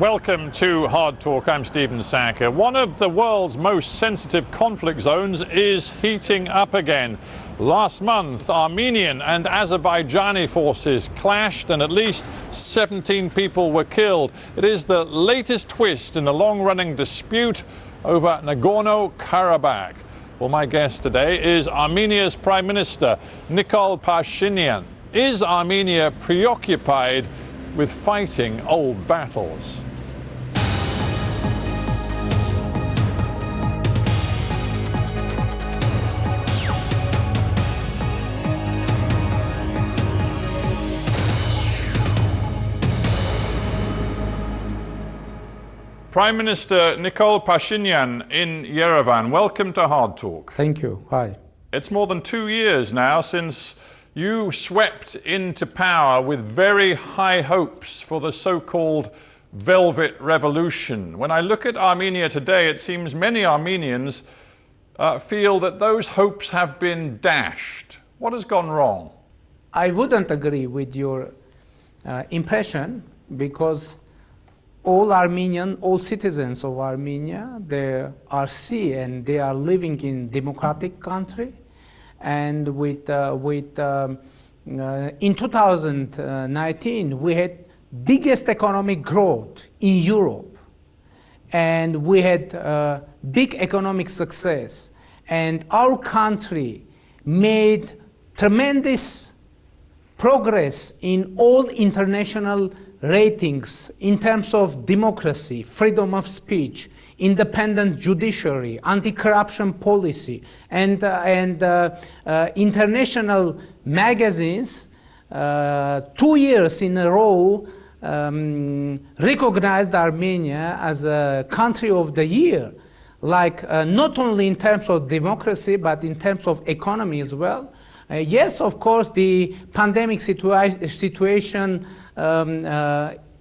Welcome to Hard Talk. I'm Stephen Sacker. One of the world's most sensitive conflict zones is heating up again. Last month, Armenian and Azerbaijani forces clashed and at least 17 people were killed. It is the latest twist in the long-running dispute over Nagorno-Karabakh. Well, my guest today is Armenia's Prime Minister, Nikol Pashinyan. Is Armenia preoccupied with fighting old battles? Prime Minister Nikol Pashinyan in Yerevan, welcome to Hard Talk. Thank you. Hi. It's more than 2 years now since you swept into power with very high hopes for the so-called Velvet Revolution. When I look at Armenia today, it seems many Armenians feel that those hopes have been dashed. What has gone wrong? I wouldn't agree with your impression because all citizens of Armenia, they are free and they are living in democratic country. And in 2019, we had biggest economic growth in Europe, and we had big economic success. And our country made tremendous progress in all international ratings in terms of democracy, freedom of speech, independent judiciary, anti-corruption policy, and international magazines 2 years in a row recognized Armenia as a country of the year, like not only in terms of democracy, but in terms of economy as well. Yes, of course, the pandemic situation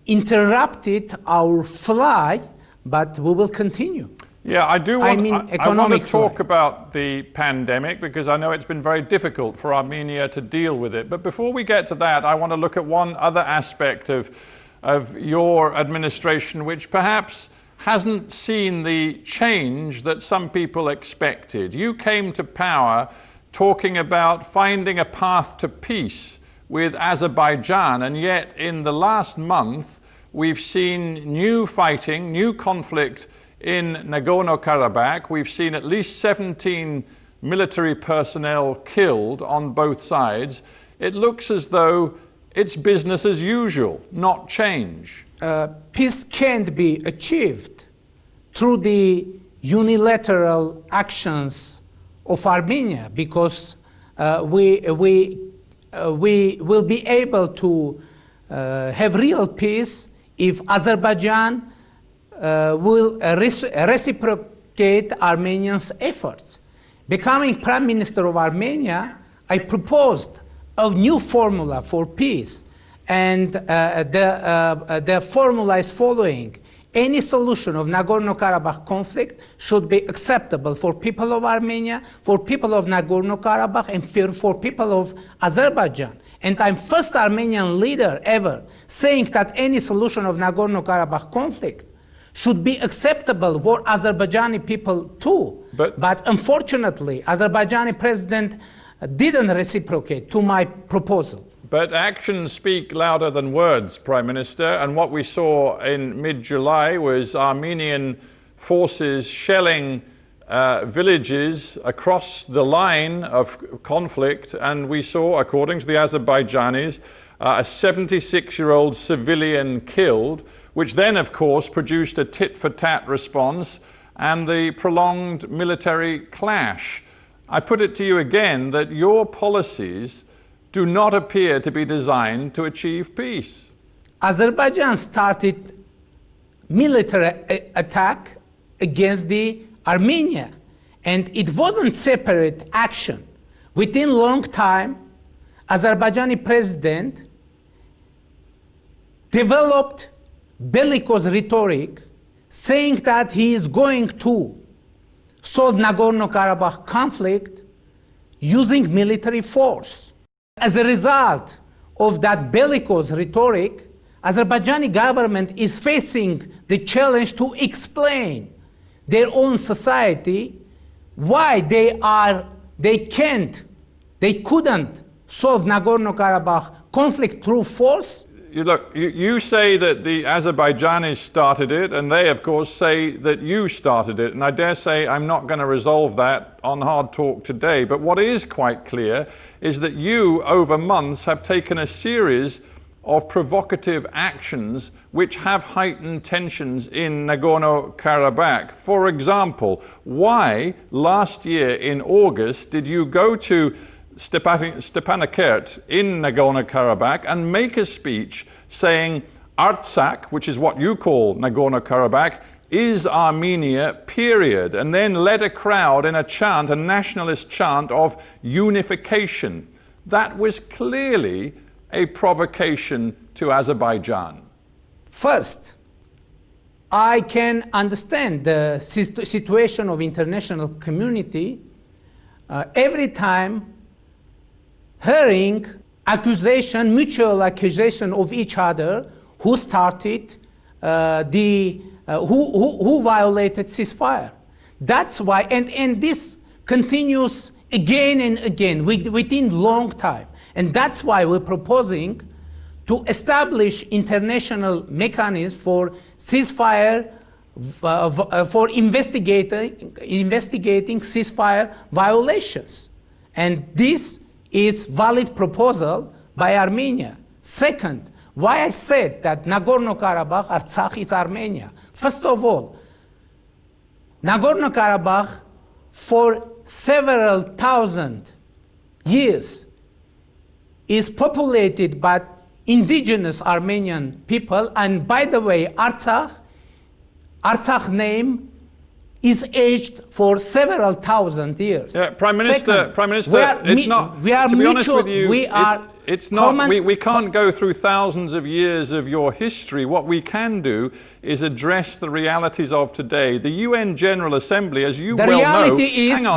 interrupted our flight, but we will continue. Yeah, I want to talk about the pandemic because I know it's been very difficult for Armenia to deal with it. But before we get to that, I want to look at one other aspect of your administration, which perhaps hasn't seen the change that some people expected. You came to power talking about finding a path to peace with Azerbaijan, and yet in the last month we've seen new fighting, new conflict in Nagorno-Karabakh. We've seen at least 17 military personnel killed on both sides. It looks as though it's business as usual, not change. Peace can't be achieved through the unilateral actions of Armenia, because we will be able to have real peace if Azerbaijan will reciprocate Armenians' efforts. Becoming Prime Minister of Armenia, I proposed a new formula for peace, and the formula is following. Any solution of Nagorno-Karabakh conflict should be acceptable for people of Armenia, for people of Nagorno-Karabakh, and for people of Azerbaijan. And I'm first Armenian leader ever saying that any solution of Nagorno-Karabakh conflict should be acceptable for Azerbaijani people too. But unfortunately, Azerbaijani president didn't reciprocate to my proposal. But actions speak louder than words, Prime Minister, and what we saw in mid-July was Armenian forces shelling villages across the line of conflict, and we saw, according to the Azerbaijanis, a 76-year-old civilian killed, which then, of course, produced a tit-for-tat response and the prolonged military clash. I put it to you again that your policies do not appear to be designed to achieve peace. Azerbaijan started military attack against the Armenia, and it wasn't separate action. Within long time, Azerbaijani president developed bellicose rhetoric saying that he is going to solve Nagorno-Karabakh conflict using military force. As a result of that bellicose rhetoric, Azerbaijani government is facing the challenge to explain their own society why they couldn't solve Nagorno-Karabakh conflict through force. You say that the Azerbaijanis started it, and they, of course, say that you started it. And I dare say I'm not going to resolve that on Hard Talk today. But what is quite clear is that you, over months, have taken a series of provocative actions which have heightened tensions in Nagorno-Karabakh. For example, why last year in August did you go to Stepanakert in Nagorno-Karabakh and make a speech saying Artsakh, which is what you call Nagorno-Karabakh, is Armenia, period, and then led a crowd in a chant, a nationalist chant of unification? That was clearly a provocation to Azerbaijan. First, I can understand the situation of international community every time hearing mutual accusation of each other, who started, who violated ceasefire. That's why, and this continues again and again within long time. And that's why we're proposing to establish international mechanisms for ceasefire, for investigating ceasefire violations. And this is valid proposal by Armenia. Second, why I said that Nagorno-Karabakh, Artsakh is Armenia. First of all, Nagorno-Karabakh for several thousand years is populated by indigenous Armenian people, and by the way, Artsakh name is aged for several thousand years. Yeah, Prime Minister, it's not. We are to be honest mutual, with you, it's not. We can't go through thousands of years of your history. What we can do is address the realities of today. The UN General Assembly, as you well know,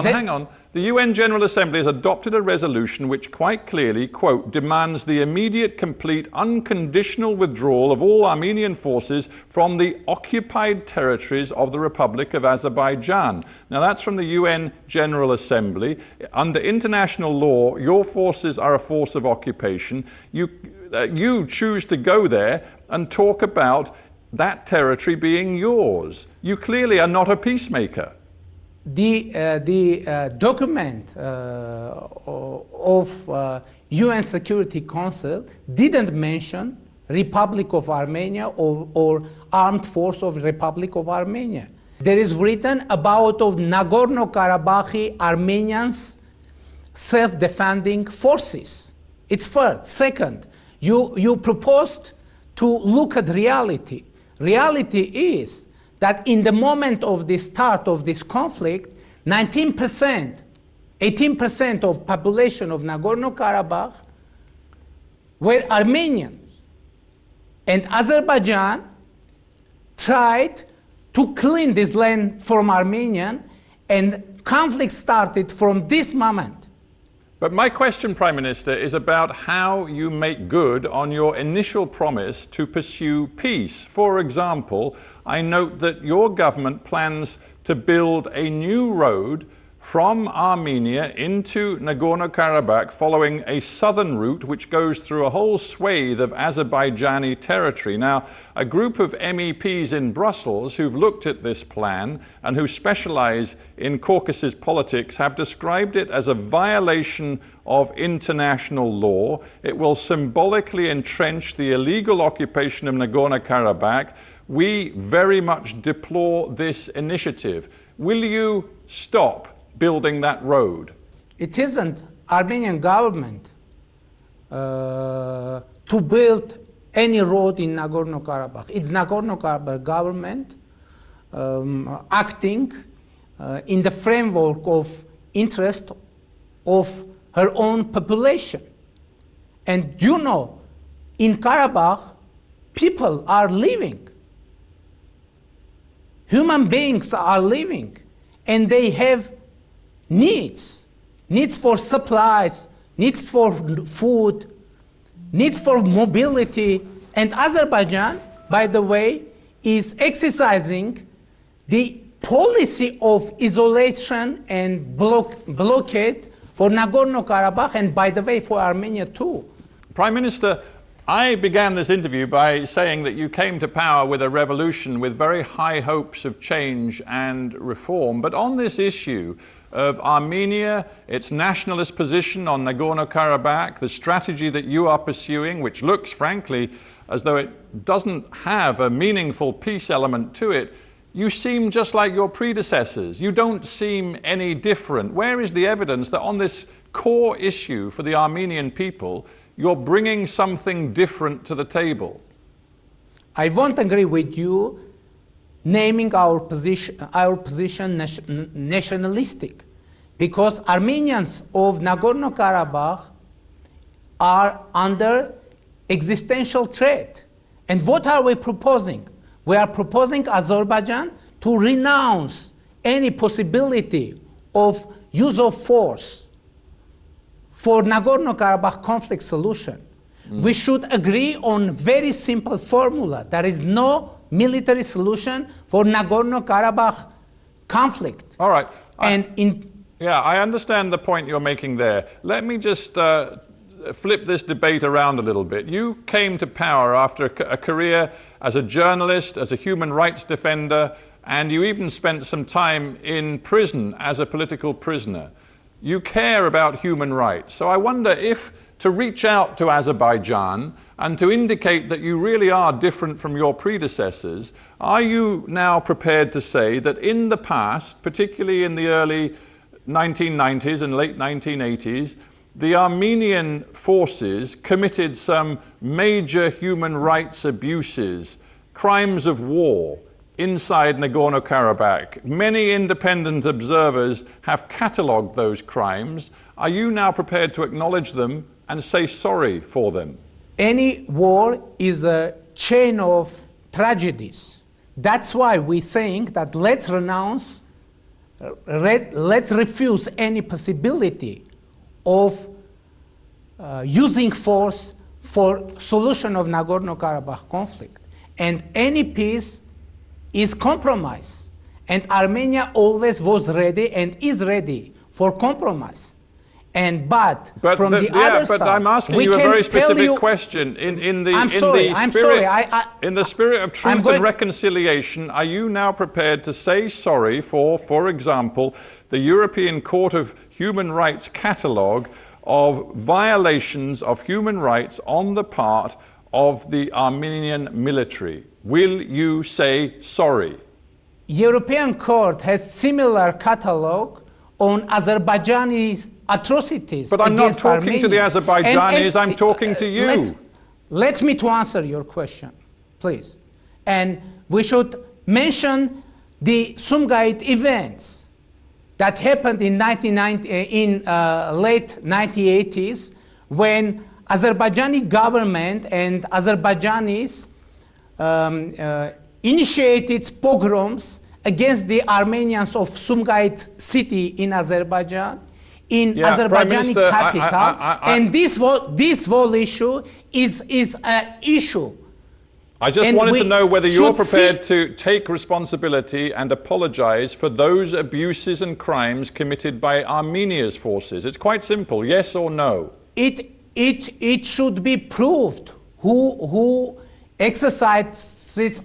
hang on. The UN General Assembly has adopted a resolution which quite clearly, quote, demands the immediate, complete, unconditional withdrawal of all Armenian forces from the occupied territories of the Republic of Azerbaijan. Now that's from the UN General Assembly. Under international law, your forces are a force of occupation. You choose to go there and talk about that territory being yours. You clearly are not a peacemaker. The document of UN Security Council didn't mention Republic of Armenia or Armed Force of Republic of Armenia. There is written about of Nagorno-Karabakh Armenians self-defending forces. It's first. Second, you proposed to look at reality. Reality is that in the moment of the start of this conflict, 18% of population of Nagorno-Karabakh were Armenians. And Azerbaijan tried to clean this land from Armenian, and conflict started from this moment. But my question, Prime Minister, is about how you make good on your initial promise to pursue peace. For example, I note that your government plans to build a new road from Armenia into Nagorno-Karabakh following a southern route which goes through a whole swathe of Azerbaijani territory. Now, a group of MEPs in Brussels who've looked at this plan and who specialize in Caucasus politics have described it as a violation of international law. It will symbolically entrench the illegal occupation of Nagorno-Karabakh. We very much deplore this initiative. Will you stop building that road? It isn't Armenian government to build any road in Nagorno-Karabakh. It's Nagorno-Karabakh government acting in the framework of interest of her own population. And you know, in Karabakh, people are living. Human beings are living, and they have needs for supplies, needs for food, needs for mobility, And Azerbaijan, by the way, is exercising the policy of isolation and blockade for Nagorno-Karabakh, and by the way, for Armenia too. Prime Minister, I began this interview by saying that you came to power with a revolution with very high hopes of change and reform. But on this issue of Armenia, its nationalist position on Nagorno-Karabakh, the strategy that you are pursuing, which looks, frankly, as though it doesn't have a meaningful peace element to it, you seem just like your predecessors. You don't seem any different. Where is the evidence that on this core issue for the Armenian people, you're bringing something different to the table? I won't agree with you naming our position nationalistic, because Armenians of Nagorno-Karabakh are under existential threat. And what are we proposing? We are proposing Azerbaijan to renounce any possibility of use of force for Nagorno-Karabakh conflict solution. We should agree on very simple formula. There is no military solution for Nagorno-Karabakh conflict. All right. Yeah, I understand the point you're making there. Let me just flip this debate around a little bit. You came to power after a career as a journalist, as a human rights defender, and you even spent some time in prison as a political prisoner. You care about human rights. So I wonder if to reach out to Azerbaijan and to indicate that you really are different from your predecessors, are you now prepared to say that in the past, particularly in the early 1990s and late 1980s, the Armenian forces committed some major human rights abuses, crimes of war, inside Nagorno-Karabakh? Many independent observers have catalogued those crimes. Are you now prepared to acknowledge them and say sorry for them? Any war is a chain of tragedies. That's why we're saying that let's refuse any possibility of using force for solution of Nagorno-Karabakh conflict. And any peace is compromise. And Armenia always was ready and is ready for compromise. But from the other side, I'm asking you a very specific question. In the spirit of truth and reconciliation, are you now prepared to say sorry for example, the European Court of Human Rights catalogue of violations of human rights on the part of the Armenian military? Will you say sorry? European Court has similar catalogue on Azerbaijani atrocities. But I'm not talking to the Azerbaijanis, I'm talking to you. Let me to answer your question, please. And we should mention the Sumgait events that happened in late 1980s, when Azerbaijani government and Azerbaijanis initiated pogroms against the Armenians of Sumgait city in Azerbaijan, in Azerbaijani capital. And this whole issue is an issue. I just wanted to know whether you're prepared to take responsibility and apologize for those abuses and crimes committed by Armenia's forces. It's quite simple, yes or no. It should be proved who exercised these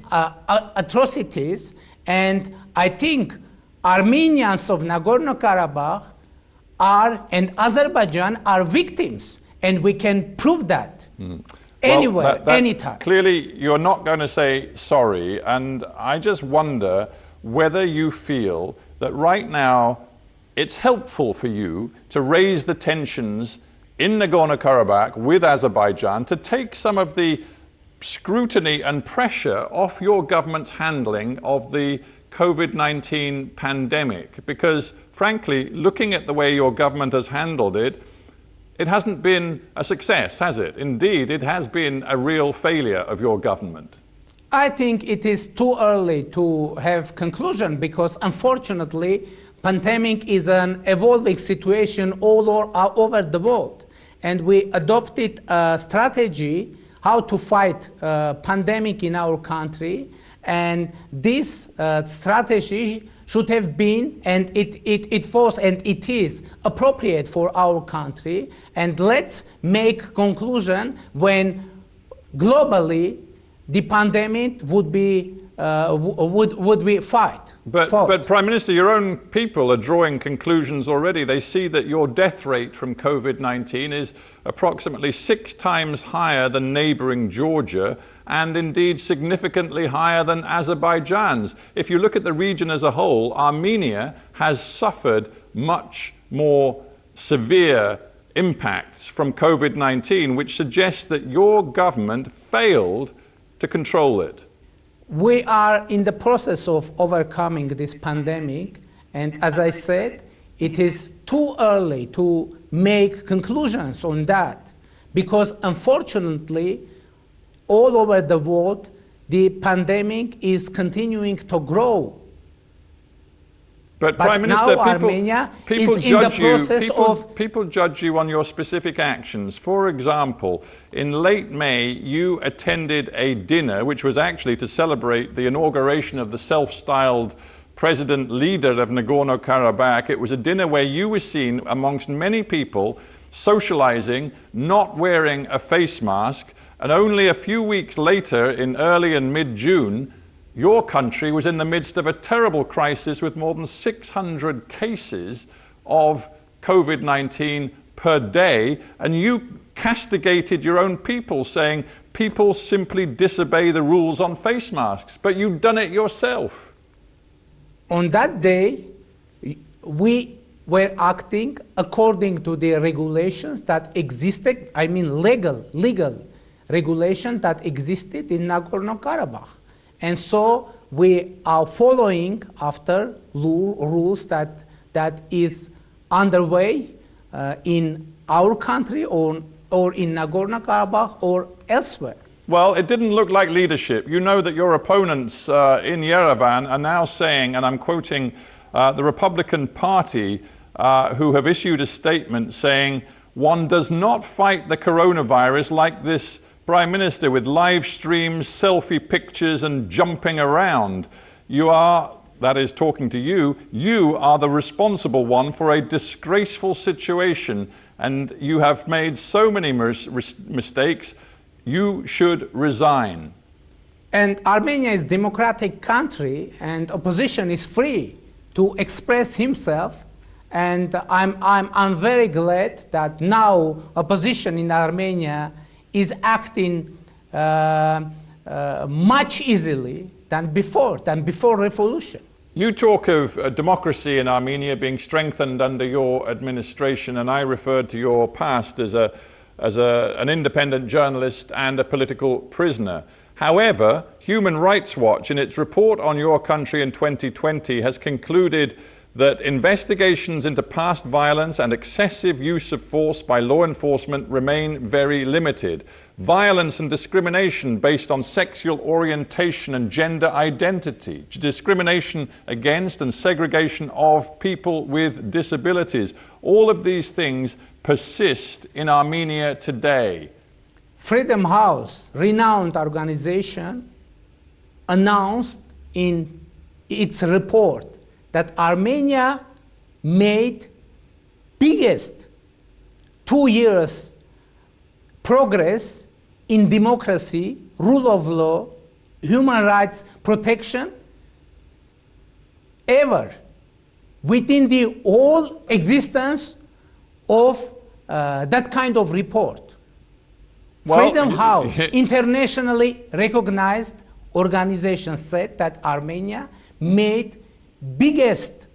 atrocities, and I think Armenians of Nagorno-Karabakh and Azerbaijan are victims, and we can prove that anywhere, anytime. Clearly, you're not going to say sorry, and I just wonder whether you feel that right now it's helpful for you to raise the tensions in Nagorno-Karabakh with Azerbaijan to take some of the scrutiny and pressure off your government's handling of the COVID-19 pandemic. Because frankly, looking at the way your government has handled it, it hasn't been a success, has it? Indeed, it has been a real failure of your government. I think it is too early to have conclusion, because unfortunately, pandemic is an evolving situation all over the world. And we adopted a strategy how to fight pandemic in our country, and this strategy should have been, and it was and it is appropriate for our country. And let's make conclusion when globally the pandemic would be fight. But Prime Minister, your own people are drawing conclusions already. They see that your death rate from COVID-19 is approximately 6 times higher than neighboring Georgia, and indeed significantly higher than Azerbaijan's. If you look at the region as a whole, Armenia has suffered much more severe impacts from COVID-19, which suggests that your government failed to control it. We are in the process of overcoming this pandemic, and as I said, it is too early to make conclusions on that, because unfortunately, all over the world, the pandemic is continuing to grow. But Prime Minister, now Armenia is in the process of... People judge you on your specific actions. For example, in late May, you attended a dinner which was actually to celebrate the inauguration of the self-styled president leader of Nagorno-Karabakh. It was a dinner where you were seen amongst many people socializing, not wearing a face mask, and only a few weeks later, in early and mid-June, your country was in the midst of a terrible crisis with more than 600 cases of COVID-19 per day, and you castigated your own people, saying people simply disobey the rules on face masks, but you've done it yourself. On that day, we were acting according to the regulations that existed, I mean legal regulation that existed in Nagorno-Karabakh. And so we are following after rules that is underway in our country or in Nagorno-Karabakh or elsewhere. Well, it didn't look like leadership. You know that your opponents in Yerevan are now saying, and I'm quoting the Republican Party, who have issued a statement saying, one does not fight the coronavirus like this Prime Minister, with live streams, selfie pictures and jumping around. You are, that is talking to you are the responsible one for a disgraceful situation, and you have made so many mistakes. You should resign. And Armenia is a democratic country, and opposition is free to express himself. And I'm very glad that now opposition in Armenia is acting much easily than before revolution. You talk of democracy in Armenia being strengthened under your administration, and I referred to your past as an independent journalist and a political prisoner. However, Human Rights Watch, in its report on your country in 2020, has concluded that investigations into past violence and excessive use of force by law enforcement remain very limited. Violence and discrimination based on sexual orientation and gender identity, discrimination against and segregation of people with disabilities. All of these things persist in Armenia today. Freedom House, renowned organization, announced in its report that Armenia made biggest 2 years progress in democracy, rule of law, human rights protection ever within the whole existence of that kind of report. Well, Freedom House, internationally recognized organization, said that Armenia made biggest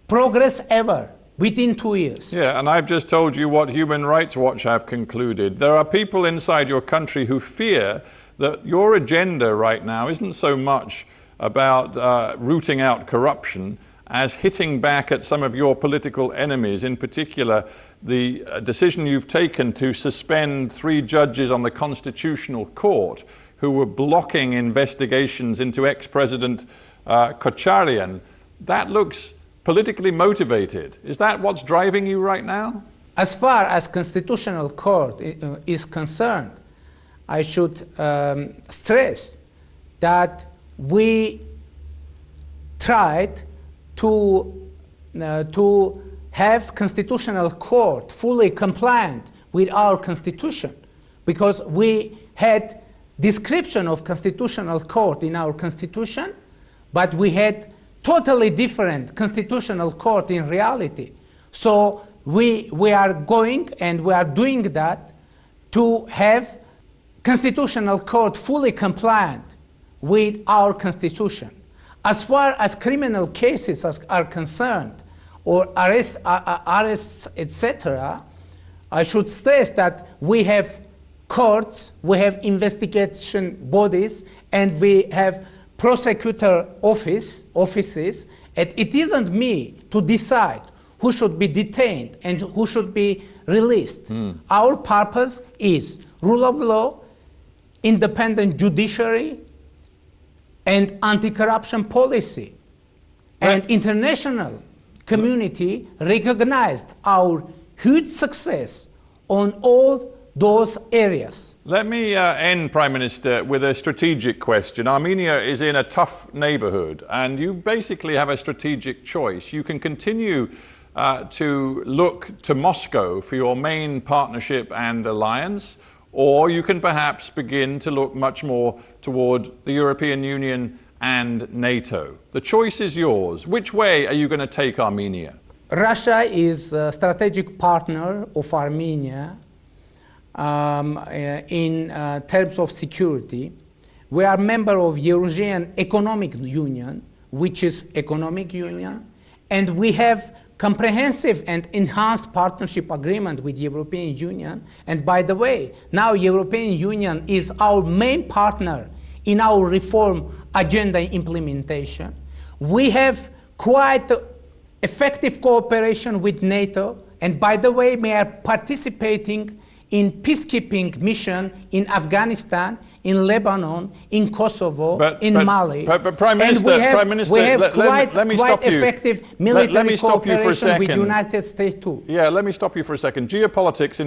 progress ever within 2 years. Yeah, and I've just told you what Human Rights Watch have concluded. There are people inside your country who fear that your agenda right now isn't so much about rooting out corruption as hitting back at some of your political enemies, in particular the decision you've taken to suspend 3 judges on the Constitutional Court who were blocking investigations into ex-President Khocharyan. That looks politically motivated. Is that what's driving you right now? As far as Constitutional Court is concerned, I should stress that we tried to have constitutional court fully compliant with our constitution, because we had description of constitutional court in our constitution, but we had totally different constitutional court in reality. So we are going and we are doing that to have constitutional court fully compliant with our constitution. As far as criminal cases are concerned, or arrests, etc., I should stress that we have courts, we have investigation bodies, and we have prosecutor offices, and it isn't me to decide who should be detained and who should be released. Our purpose is rule of law, independent judiciary, and anti-corruption policy. And international community recognized our huge success on all those areas. Let me end, Prime Minister, with a strategic question. Armenia is in a tough neighborhood, and you basically have a strategic choice. You can continue to look to Moscow for your main partnership and alliance, or you can perhaps begin to look much more toward the European Union and NATO. The choice is yours. Which way are you going to take Armenia? Russia is a strategic partner of Armenia in terms of security. We are member of Eurasian Economic Union, which is economic union, and we have comprehensive and enhanced partnership agreement with European Union. And by the way, now European Union is our main partner in our reform agenda implementation. We have quite effective cooperation with NATO, and by the way, we are participating in peacekeeping mission in Afghanistan, in Lebanon, in Kosovo, in Mali. But Prime Minister, we have let me stop you. Effective military cooperation with the second. United States too. Yeah, let me stop you for a second. Geopolitics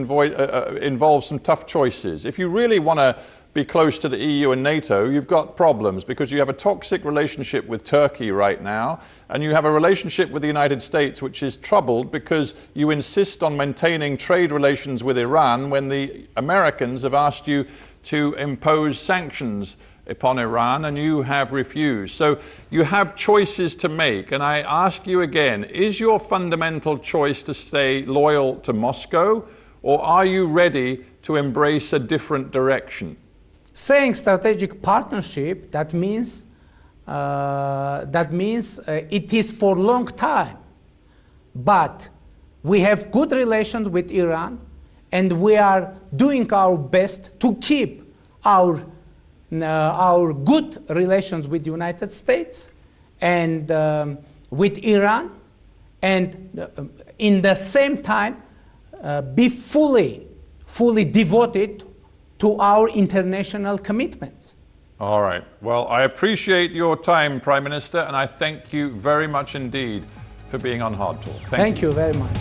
involves some tough choices. If you really want to be close to the EU and NATO, you've got problems because you have a toxic relationship with Turkey right now, and you have a relationship with the United States which is troubled because you insist on maintaining trade relations with Iran when the Americans have asked you to impose sanctions upon Iran and you have refused. So you have choices to make, and I ask you again, is your fundamental choice to stay loyal to Moscow, or are you ready to embrace a different direction? Saying strategic partnership, that means it is for a long time. But we have good relations with Iran, and we are doing our best to keep our good relations with the United States and with Iran, and in the same time be fully devoted to our international commitments. All right. Well, I appreciate your time, Prime Minister, and I thank you very much indeed for being on HARDtalk. Thank you very much.